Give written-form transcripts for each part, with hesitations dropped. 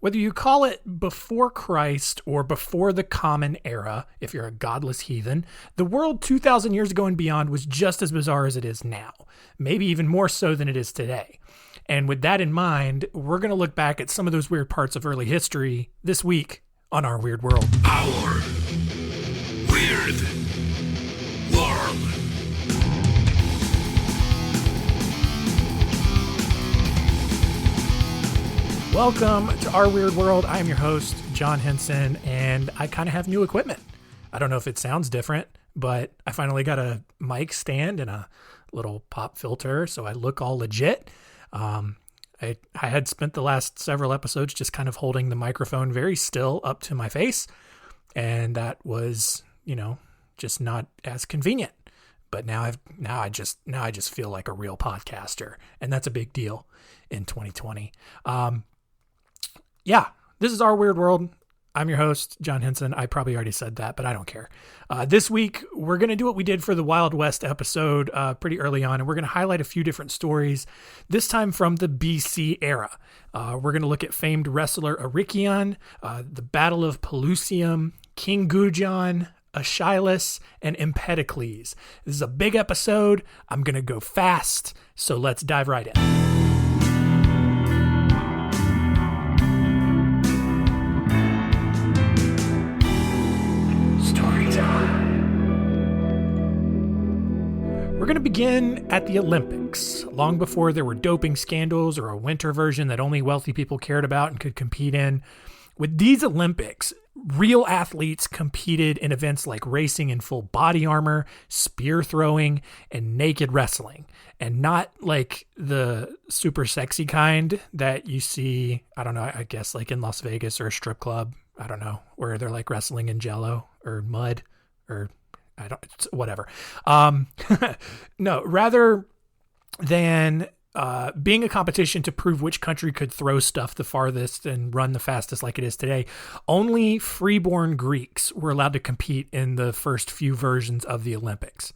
Whether you call it before Christ or before the Common Era, if you're a godless heathen, the world 2,000 years ago and beyond was just as bizarre as it is now, maybe even more so than it is today. And with that in mind, we're going to look back at some of those weird parts of early history this week on Our Weird World. Our Weird World. Welcome to Our Weird World. I am your host, John Henson, and I kind of have new equipment. I don't know if it sounds different, but I finally got a mic stand and a little pop filter, so I look all legit. I had spent the last several episodes just kind of holding the microphone very still up to my face, and that was, just not as convenient. But now I just feel like a real podcaster, and that's a big deal in 2020. Yeah, this is Our Weird World. I'm your host, John Henson. I probably already said that, but I don't care. This week, we're going to do what we did for the Wild West episode pretty early on, and we're going to highlight a few different stories, this time from the BC era. We're going to look at famed wrestler Arikion, the Battle of Pelusium, King Gujon, Aeschylus, and Empedocles. This is a big episode. I'm going to go fast, so let's dive right in. We're going to begin at the Olympics, long before there were doping scandals or a winter version that only wealthy people cared about and could compete in. With these Olympics, real athletes competed in events like racing in full body armor, spear throwing, and naked wrestling, and not like the super sexy kind that you see, I don't know, I guess like in Las Vegas or a strip club, I don't know, where they're like wrestling in jello or mud or whatever. No, rather than being a competition to prove which country could throw stuff the farthest and run the fastest like it is today, only freeborn Greeks were allowed to compete in the first few versions of the Olympics.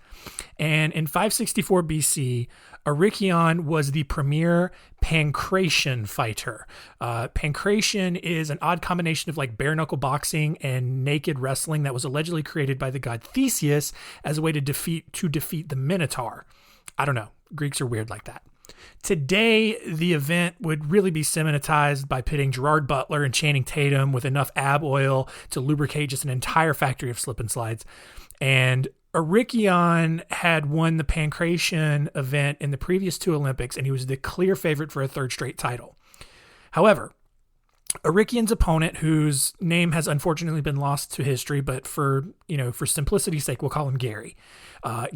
And in 564 BC, Arikion was the premier pancration fighter. Pancration is an odd combination of like bare knuckle boxing and naked wrestling that was allegedly created by the god Theseus as a way to defeat the Minotaur. I don't know. Greeks are weird like that. Today, the event would really be semi-tized by pitting Gerard Butler and Channing Tatum with enough ab oil to lubricate just an entire factory of slip and slides. And Arikion had won the pancration event in the previous two Olympics, and he was the clear favorite for a third straight title. However, Arikion's opponent, whose name has unfortunately been lost to history, but for simplicity's sake, we'll call him Gary.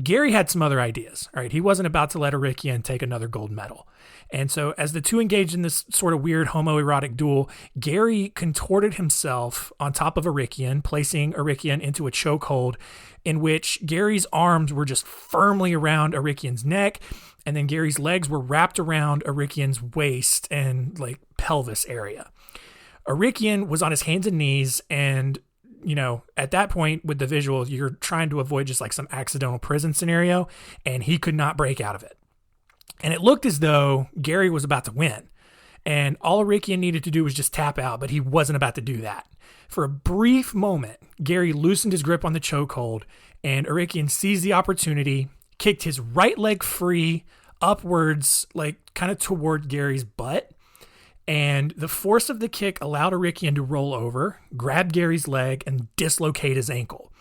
Gary had some other ideas, right? He wasn't about to let Arikion take another gold medal. And so as the two engaged in this sort of weird homoerotic duel, Gary contorted himself on top of Arikion, placing Arikion into a chokehold in which Gary's arms were just firmly around Arikion's neck, and then Gary's legs were wrapped around Arikion's waist and like pelvis area. Arikion was on his hands and knees, and at that point with the visual, you're trying to avoid just like some accidental prison scenario, and he could not break out of it. And it looked as though Gary was about to win, and all Arikion needed to do was just tap out, but he wasn't about to do that. For a brief moment, Gary loosened his grip on the chokehold, and Arikion seized the opportunity, kicked his right leg free upwards, like kind of toward Gary's butt. And the force of the kick allowed Arikion to roll over, grab Gary's leg, and dislocate his ankle.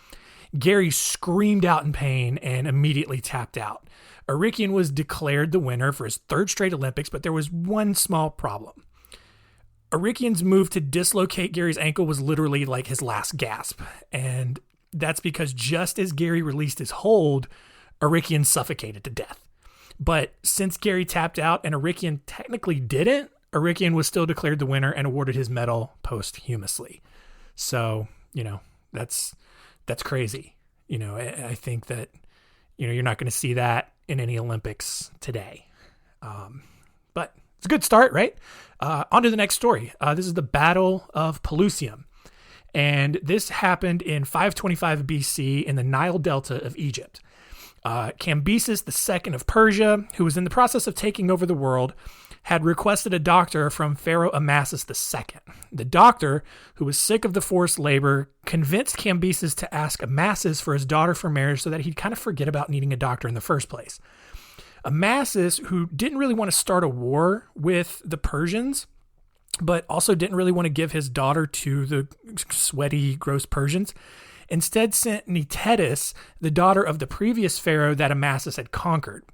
Gary screamed out in pain and immediately tapped out. Arikion was declared the winner for his third straight Olympics, but there was one small problem. Arikion's move to dislocate Gary's ankle was literally like his last gasp. And that's because just as Gary released his hold, Arikion suffocated to death. But since Gary tapped out and Arikion technically didn't, Arikion was still declared the winner and awarded his medal posthumously. So, that's crazy. I think that, you're not going to see that in any Olympics today. But it's a good start, right? On to the next story. This is the Battle of Pelusium. And this happened in 525 BC in the Nile Delta of Egypt. Cambyses II of Persia, who was in the process of taking over the world, had requested a doctor from Pharaoh Amasis II. The doctor, who was sick of the forced labor, convinced Cambyses to ask Amasis for his daughter for marriage so that he'd kind of forget about needing a doctor in the first place. Amasis, who didn't really want to start a war with the Persians, but also didn't really want to give his daughter to the sweaty, gross Persians, instead sent Nitedis, the daughter of the previous pharaoh that Amasis had conquered.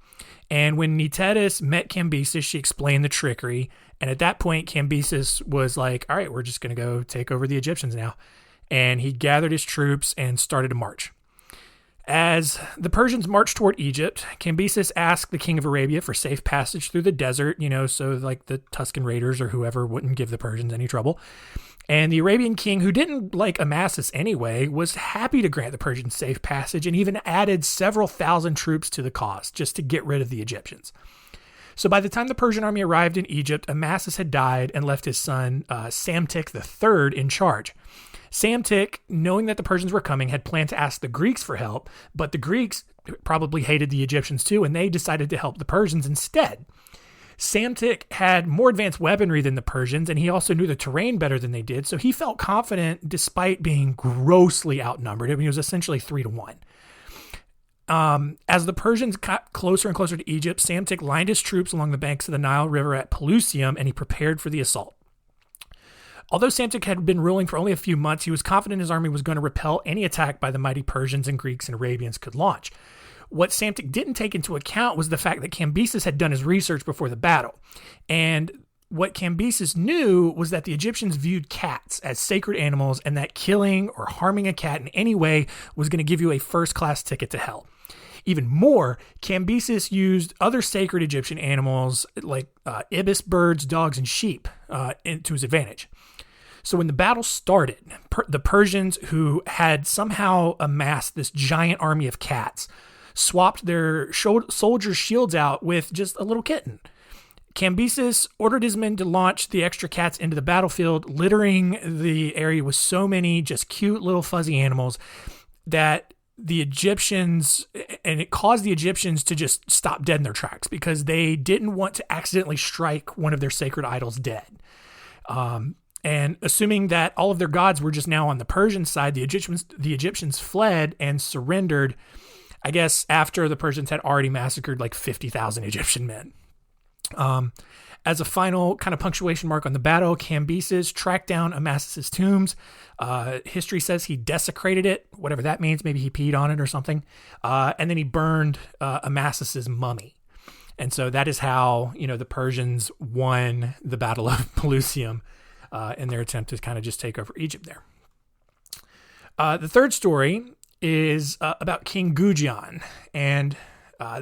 And when Nitedis met Cambyses, she explained the trickery. And at that point, Cambyses was like, all right, we're just going to go take over the Egyptians now. And he gathered his troops and started a march. As the Persians marched toward Egypt, Cambyses asked the king of Arabia for safe passage through the desert, so like the Tuscan raiders or whoever wouldn't give the Persians any trouble. And the Arabian king, who didn't like Amasis anyway, was happy to grant the Persians safe passage and even added several thousand troops to the cause just to get rid of the Egyptians. So by the time the Persian army arrived in Egypt, Amasis had died and left his son Psamtik III in charge. Psamtik, knowing that the Persians were coming, had planned to ask the Greeks for help, but the Greeks probably hated the Egyptians too, and they decided to help the Persians instead. Psamtik had more advanced weaponry than the Persians, and he also knew the terrain better than they did, so he felt confident despite being grossly outnumbered. I mean, he was essentially 3-1. As the Persians got closer and closer to Egypt, Psamtik lined his troops along the banks of the Nile River at Pelusium, and he prepared for the assault. Although Psamtik had been ruling for only a few months, he was confident his army was going to repel any attack by the mighty Persians and Greeks and Arabians could launch. What Psamtik didn't take into account was the fact that Cambyses had done his research before the battle. And what Cambyses knew was that the Egyptians viewed cats as sacred animals and that killing or harming a cat in any way was going to give you a first-class ticket to hell. Even more, Cambyses used other sacred Egyptian animals like ibis birds, dogs, and sheep to his advantage. So when the battle started, the Persians, who had somehow amassed this giant army of cats, swapped their soldiers' shields out with just a little kitten. Cambyses ordered his men to launch the extra cats into the battlefield, littering the area with so many just cute little fuzzy animals that the Egyptians, and it caused the Egyptians to just stop dead in their tracks because they didn't want to accidentally strike one of their sacred idols dead. And assuming that all of their gods were just now on the Persian side, the Egyptians fled and surrendered, I guess, after the Persians had already massacred like 50,000 Egyptian men. As a final kind of punctuation mark on the battle, Cambyses tracked down Amasis' tombs. History says he desecrated it, whatever that means. Maybe he peed on it or something. And then he burned Amasis' mummy. And so that is how, the Persians won the Battle of Pelusium in their attempt to kind of just take over Egypt there. The third story is about King Gudjon. And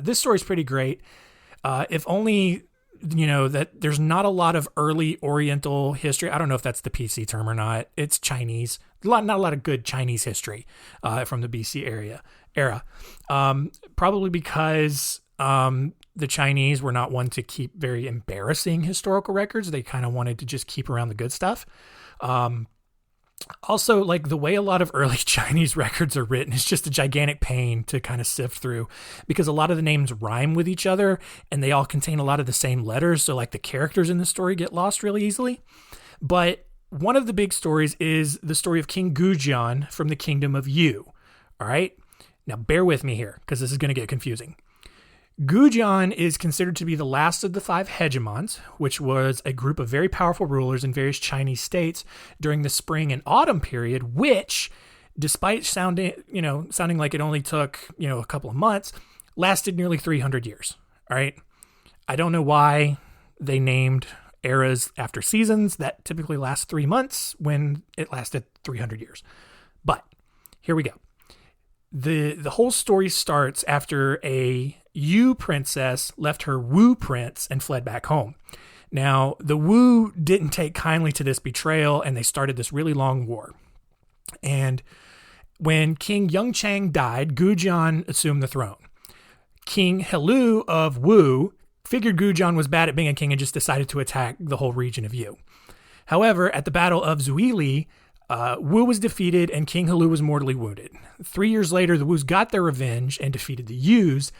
this story is pretty great. If only, that there's not a lot of early Oriental history. I don't know if that's the PC term or not. It's Chinese. Not a lot of good Chinese history from the BC era. Probably because the Chinese were not one to keep very embarrassing historical records. They kind of wanted to just keep around the good stuff. Also, like the way a lot of early Chinese records are written is just a gigantic pain to kind of sift through because a lot of the names rhyme with each other and they all contain a lot of the same letters. So like the characters in the story get lost really easily. But one of the big stories is the story of King Gudjon from the kingdom of Yu. All right. Now bear with me here because this is going to get confusing. Gudjon is considered to be the last of the 5 hegemons, which was a group of very powerful rulers in various Chinese states during the spring and autumn period, which, despite sounding like it only took, a couple of months, lasted nearly 300 years. All right. I don't know why they named eras after seasons that typically last 3 months when it lasted 300 years. But here we go. The whole story starts after a Yu princess left her Wu prince and fled back home. Now, the Wu didn't take kindly to this betrayal, and they started this really long war. And when King Yongchang died, Gudjon assumed the throne. King Helu of Wu figured Gudjon was bad at being a king and just decided to attack the whole region of Yu. However, at the Battle of Zuili, Wu was defeated and King Helu was mortally wounded. 3 years later, the Wus got their revenge and defeated the Yus.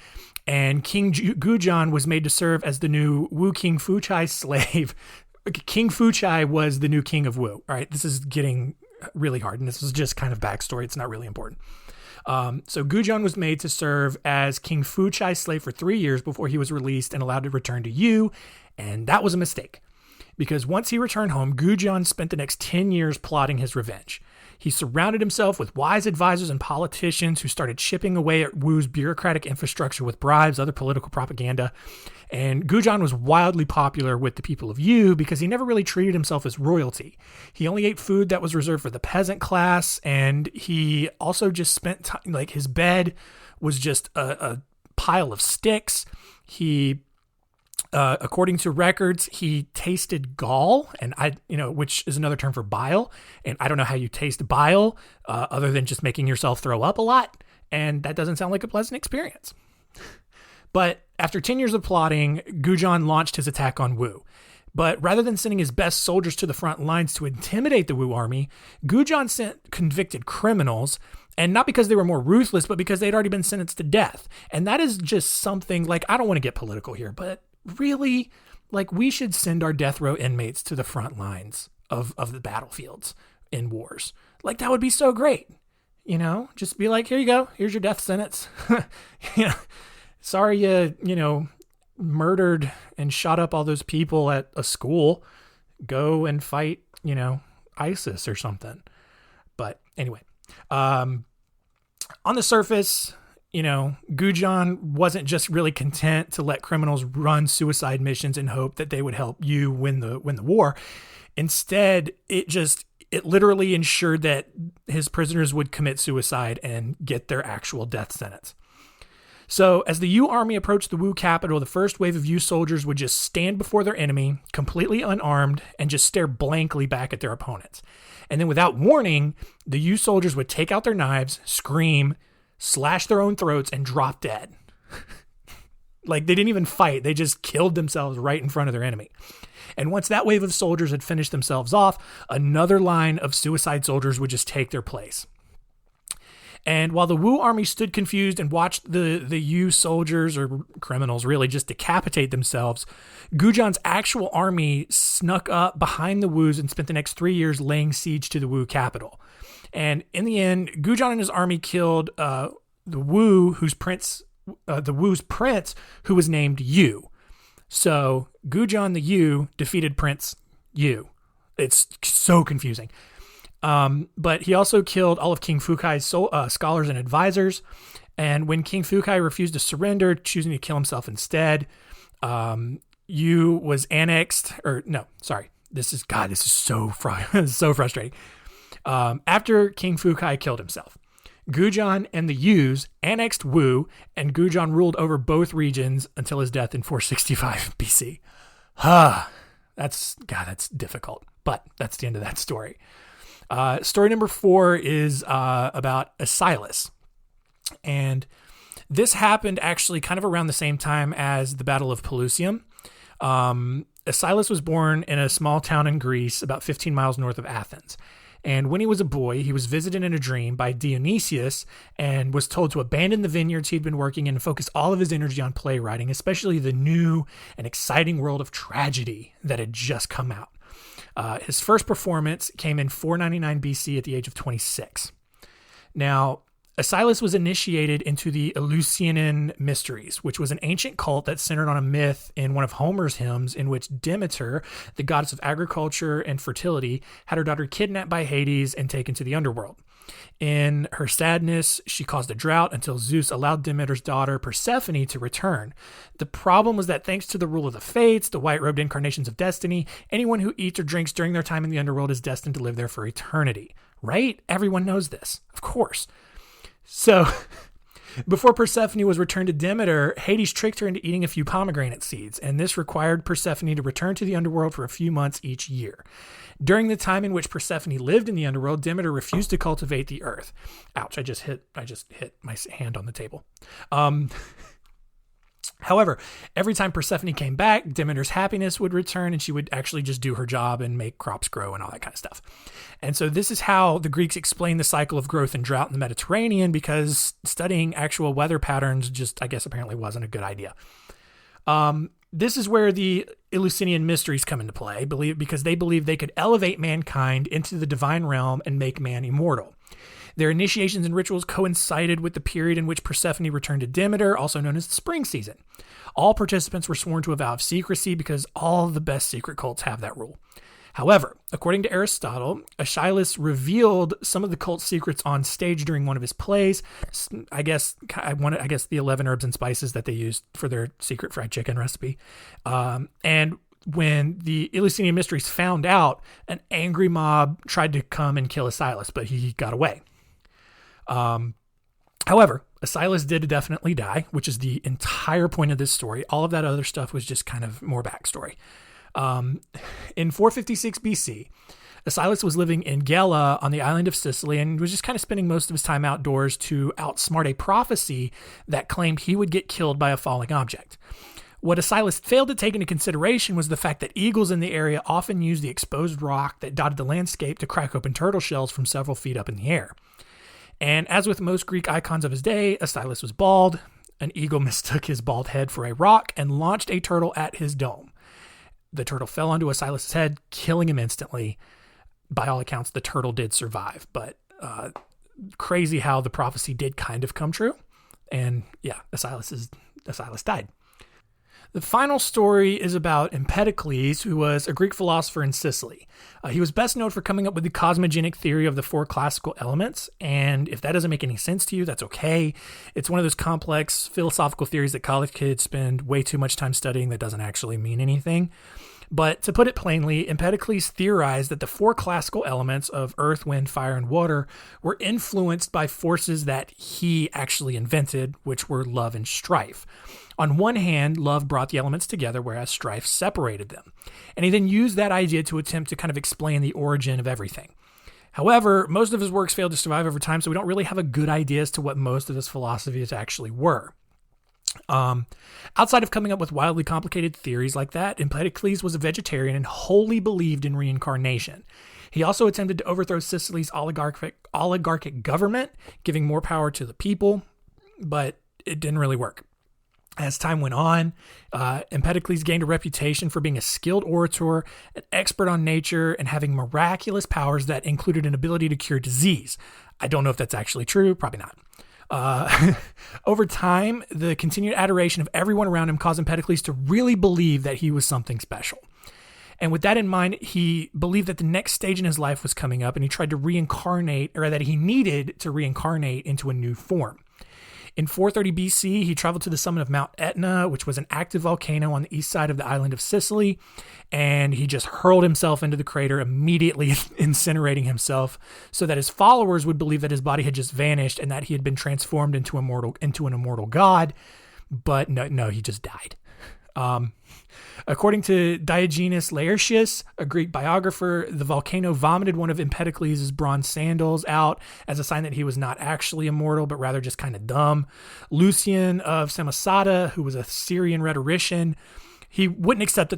And King Gujon was made to serve as the new Wu King Fuchai's slave. King Fuchai was the new king of Wu. All right, this is getting really hard, and this is just kind of backstory. It's not really important. So Gujon was made to serve as King Fuchai's slave for 3 years before he was released and allowed to return to Yu, and that was a mistake. Because once he returned home, Gujon spent the next 10 years plotting his revenge. He surrounded himself with wise advisors and politicians who started chipping away at Wu's bureaucratic infrastructure with bribes, other political propaganda. And Gujon was wildly popular with the people of Yu because he never really treated himself as royalty. He only ate food that was reserved for the peasant class, and he also just spent time, like his bed was just a pile of sticks. He according to records, he tasted gall, and which is another term for bile. And I don't know how you taste bile other than just making yourself throw up a lot. And that doesn't sound like a pleasant experience. But after 10 years of plotting, Gujon launched his attack on Wu. But rather than sending his best soldiers to the front lines to intimidate the Wu army, Gujon sent convicted criminals, and not because they were more ruthless, but because they'd already been sentenced to death. And that is just something, like, I don't want to get political here, but really, like, we should send our death row inmates to the front lines of the battlefields in wars. Like, that would be so great. Just be like, here you go. Here's your death sentence. Sorry you murdered and shot up all those people at a school. Go and fight, ISIS or something. But anyway, on the surface, Gujon wasn't just really content to let criminals run suicide missions in hope that they would help you win the war. Instead, it literally ensured that his prisoners would commit suicide and get their actual death sentence. So as the Yu army approached the Wu capital, the first wave of Yu soldiers would just stand before their enemy, completely unarmed, and just stare blankly back at their opponents. And then without warning, the Yu soldiers would take out their knives, scream, slash their own throats, and drop dead. Like, they didn't even fight. They just killed themselves right in front of their enemy. And once that wave of soldiers had finished themselves off, another line of suicide soldiers would just take their place. And while the Wu army stood confused and watched the Yu soldiers, or criminals really, just decapitate themselves, Gujon's actual army snuck up behind the Wus and spent the next 3 years laying siege to the Wu capital. And in the end, Gujon and his army killed the Wu's prince, who was named Yu. So Gujon the Yu defeated Prince Yu. It's so confusing. But he also killed all of King Fuchai's scholars and advisors. And when King Fuchai refused to surrender, choosing to kill himself instead, Yu was annexed. This is so so frustrating. After King Fuchai killed himself, Gujon and the Yus annexed Wu, and Gujon ruled over both regions until his death in 465 BC. That's difficult, but that's the end of that story. Story number 4 is about Asilas. And this happened actually kind of around the same time as the Battle of Pelusium. Asilas was born in a small town in Greece about 15 miles north of Athens. And when he was a boy, he was visited in a dream by Dionysius and was told to abandon the vineyards he'd been working in and focus all of his energy on playwriting, especially the new and exciting world of tragedy that had just come out. His first performance came in 499 BC at the age of 26. Now, Asilas was initiated into the Eleusinian Mysteries, which was an ancient cult that centered on a myth in one of Homer's hymns in which Demeter, the goddess of agriculture and fertility, had her daughter kidnapped by Hades and taken to the underworld. In her sadness, she caused a drought until Zeus allowed Demeter's daughter Persephone to return. The problem was that thanks to the rule of the fates, the white-robed incarnations of destiny, anyone who eats or drinks during their time in the underworld is destined to live there for eternity. Right? Everyone knows this. Of course. So, before Persephone was returned to Demeter, Hades tricked her into eating a few pomegranate seeds, and this required Persephone to return to the underworld for a few months each year. During the time in which Persephone lived in the underworld, Demeter refused to cultivate the earth. Ouch, I just hit my hand on the table. However, every time Persephone came back, Demeter's happiness would return and she would actually just do her job and make crops grow and all that kind of stuff. And so this is how the Greeks explain the cycle of growth and drought in the Mediterranean, because studying actual weather patterns just, I guess, apparently wasn't a good idea. This is where the Eleusinian mysteries come into play, because they believe they could elevate mankind into the divine realm and make man immortal. Their initiations and rituals coincided with the period in which Persephone returned to Demeter, also known as the spring season. All participants were sworn to a vow of secrecy because all the best secret cults have that rule. However, according to Aristotle, Aeschylus revealed some of the cult's secrets on stage during one of his plays. I guess the 11 herbs and spices that they used for their secret fried chicken recipe. And when the Eleusinian mysteries found out, an angry mob tried to come and kill Aeschylus, but he got away. However, Aeschylus did definitely die, which is the entire point of this story. All of that other stuff was just kind of more backstory. In 456 BC, Aeschylus was living in Gela on the island of Sicily and was just kind of spending most of his time outdoors to outsmart a prophecy that claimed he would get killed by a falling object. What Aeschylus failed to take into consideration was the fact that eagles in the area often used the exposed rock that dotted the landscape to crack open turtle shells from several feet up in the air. And as with most Greek icons of his day, Aeschylus was bald. An eagle mistook his bald head for a rock and launched a turtle at his dome. The turtle fell onto Aeschylus' head, killing him instantly. By all accounts, the turtle did survive, but crazy how the prophecy did kind of come true. And yeah, Aeschylus died. The final story is about Empedocles, who was a Greek philosopher in Sicily. He was best known for coming up with the cosmogenic theory of the four classical elements, and if that doesn't make any sense to you, that's okay. It's one of those complex philosophical theories that college kids spend way too much time studying that doesn't actually mean anything. But to put it plainly, Empedocles theorized that the four classical elements of earth, wind, fire, and water were influenced by forces that he actually invented, which were love and strife. On one hand, love brought the elements together, whereas strife separated them. And he then used that idea to attempt to kind of explain the origin of everything. However, most of his works failed to survive over time, so we don't really have a good idea as to what most of his philosophies actually were. Outside of coming up with wildly complicated theories like that, Empedocles was a vegetarian and wholly believed in reincarnation. He also attempted to overthrow Sicily's oligarchic government, giving more power to the people, but it didn't really work. As time went on, Empedocles gained a reputation for being a skilled orator, an expert on nature, and having miraculous powers that included an ability to cure disease. I don't know if that's actually true, probably not. Over time, the continued adoration of everyone around him caused Empedocles to really believe that he was something special. And with that in mind, he believed that the next stage in his life was coming up, and he tried to reincarnate, or that he needed to reincarnate into a new form. In 430 BC, he traveled to the summit of Mount Etna, which was an active volcano on the east side of the island of Sicily, and he just hurled himself into the crater, immediately incinerating himself, so that his followers would believe that his body had just vanished and that he had been transformed into an immortal god. But no, he just died. According to Diogenes Laertius, a Greek biographer, the volcano vomited one of Empedocles' bronze sandals out as a sign that he was not actually immortal, but rather just kind of dumb. Lucian of Samosata, who was a Syrian rhetorician, he wouldn't accept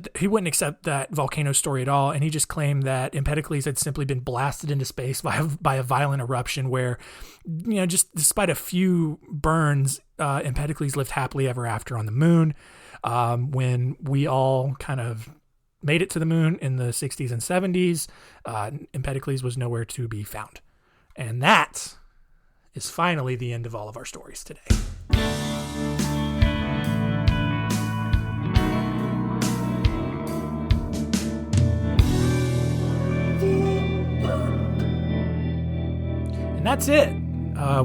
that volcano story at all, and he just claimed that Empedocles had simply been blasted into space by a violent eruption where, just despite a few burns, Empedocles lived happily ever after on the moon. When we all kind of made it to the moon in the 60s and 70s, Empedocles was nowhere to be found. And that is finally the end of all of our stories today. And that's it.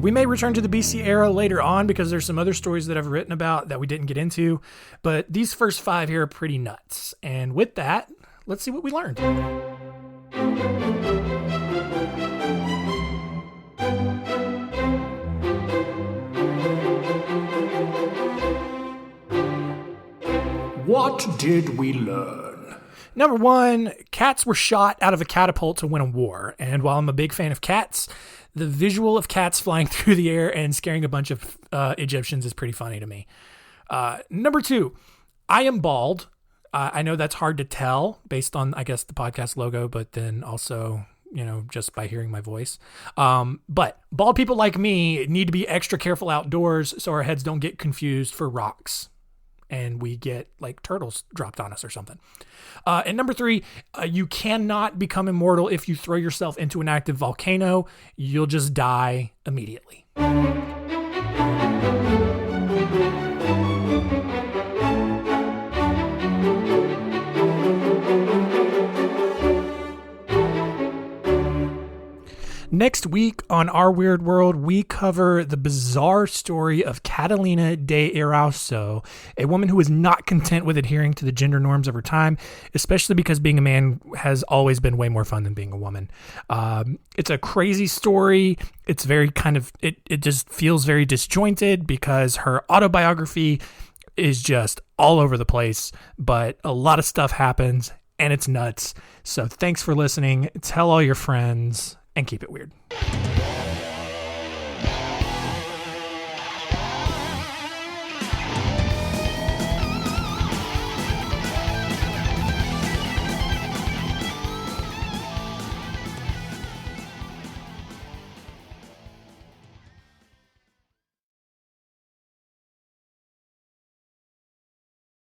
We may return to the BC era later on because there's some other stories that I've written about that we didn't get into, but these first 5 here are pretty nuts. And with that, let's see what we learned. What did we learn? Number 1, cats were shot out of a catapult to win a war. And while I'm a big fan of cats, the visual of cats flying through the air and scaring a bunch of Egyptians is pretty funny to me. Number 2, I am bald. I know that's hard to tell based on, I guess, the podcast logo, but then also, just by hearing my voice. But bald people like me need to be extra careful outdoors so our heads don't get confused for rocks and we get like turtles dropped on us or something. And number 3, you cannot become immortal if you throw yourself into an active volcano. You'll just die immediately. Next week on Our Weird World, we cover the bizarre story of Catalina de Erauso, a woman who is not content with adhering to the gender norms of her time, especially because being a man has always been way more fun than being a woman. It's a crazy story. It's very it just feels very disjointed because her autobiography is just all over the place, but a lot of stuff happens and it's nuts. So thanks for listening. Tell all your friends. And keep it weird.